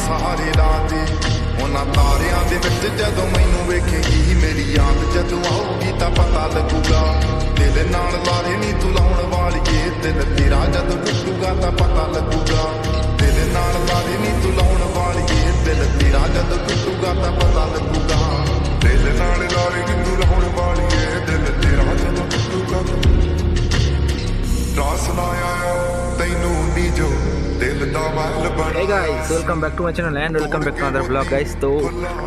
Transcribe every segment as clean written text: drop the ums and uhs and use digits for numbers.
सहारे लाते उन्हां तारियां दे विच जदों मैनूं वेखेगी मेरी याद जदों आऊगी तां पता लगूगा दिल नाल लारे नी तू लाउण वालीए दिल तेरा जदों टुटूगा तां पता लगूगा दिल नाल लारे नी तू लाउण वालीए दिल तेरा जदों टुटूगा तां पता लगूगा दिल नाल लारे नी तू लाउण वालीए दिल तेरा जदों टुटूगा रास ना आया तैनूं नी जो Hey guys, welcome back to my channel and welcome back to another vlog guys। তো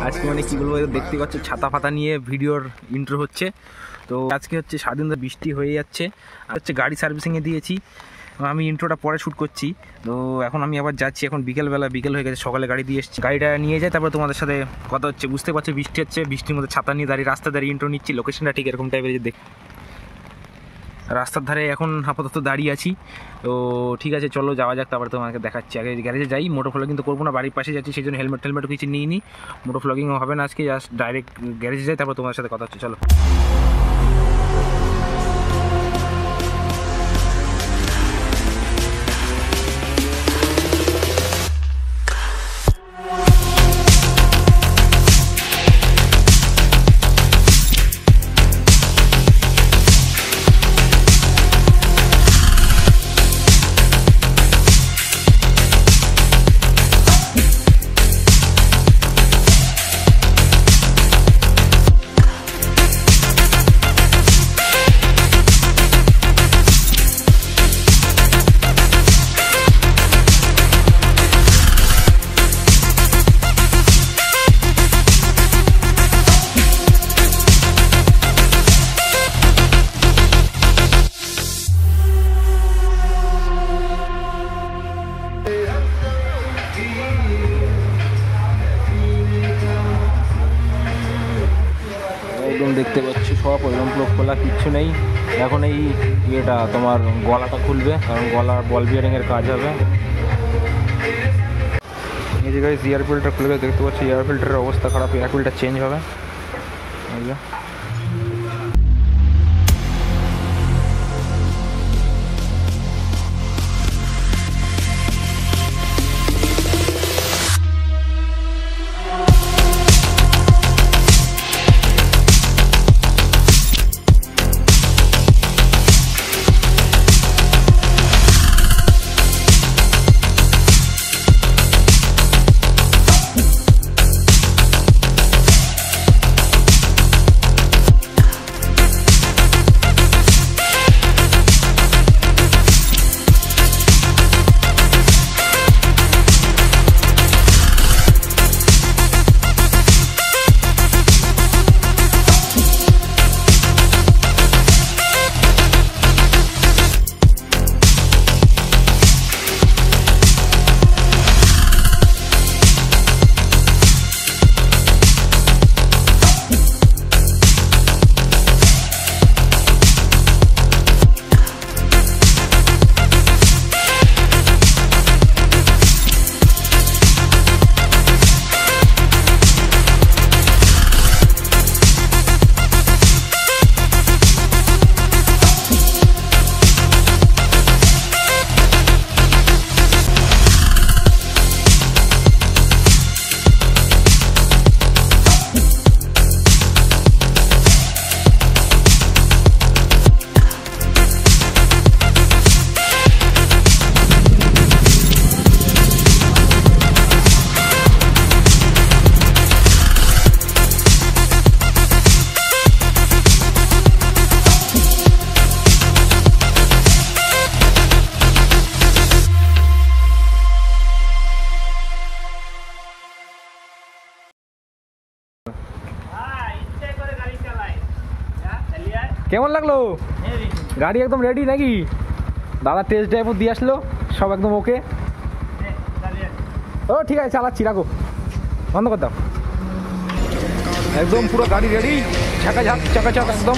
আজকে মানে কি বলবো, দেখতে পাচ্ছ ছাতা ফাতা নিয়ে ভিডিওর ইন্ট্রো হচ্ছে। তো আজকে হচ্ছে সারাদিন ধরে বৃষ্টি হয়ে যাচ্ছে আর হচ্ছে গাড়ি সার্ভিসিংয়ে দিয়েছি, আমি ইন্ট্রোটা পরে শ্যুট করছি। তো এখন আমি আবার যাচ্ছি, এখন বিকেল হয়ে গেছে, সকালে গাড়ি দিয়ে এসেছি, গাড়িটা নিয়ে যাই তারপর তোমাদের সাথে কথা হচ্ছে। বুঝতে পারছো বৃষ্টি হচ্ছে, বৃষ্টির মধ্যে ছাতা নিয়ে রাস্তা দাঁড়িয়ে ইন্ট্রো নিচ্ছি। লোকেশনটা ঠিক এরকম টাইপের দেখ, রাস্তার ধারে এখন আপাতত দাঁড়িয়ে আছি। তো ঠিক আছে চলো যাওয়া যাক, তারপরে তোমাকে দেখাচ্ছি। আগে গ্যারেজে যাই, মোটো ফ্লগিং কিন্তু করবো না, বাড়ির পাশে যাচ্ছি সেই জন্য হেলমেট কিছু নিয়ে নিই, মোটো ফ্লগিংও হবে না আজকে, জাস্ট ডাইরেক্ট গ্যারেজে যাই তারপর তোমার সাথে কথা হচ্ছে। চলো দেখতে পাচ্ছ সব ওইরকম পুরো খোলা, কিচ্ছু নেই। এখন এই ইয়েটা তোমার গলাটা খুলবে, কারণ গলার বল বিয়ারিংয়ের কাজ হবে। এই জায়গায় এয়ার ফিল্টার খুলবে, দেখতে পাচ্ছি এয়ার ফিল্টারের অবস্থা খারাপ, এয়ার ফিল্টার চেঞ্জ হবে। কেমন লাগলো গাড়ি? একদম রেডি নাকি? দাদা টেস্ট ড্রাইভ দিয়ে আসলো, সব একদম ওকে। ও ঠিক আছে চালাচ্ছি, রাখো, বন্ধ করে দাও। একদম পুরো গাড়ি রেডি, চাকা একদম।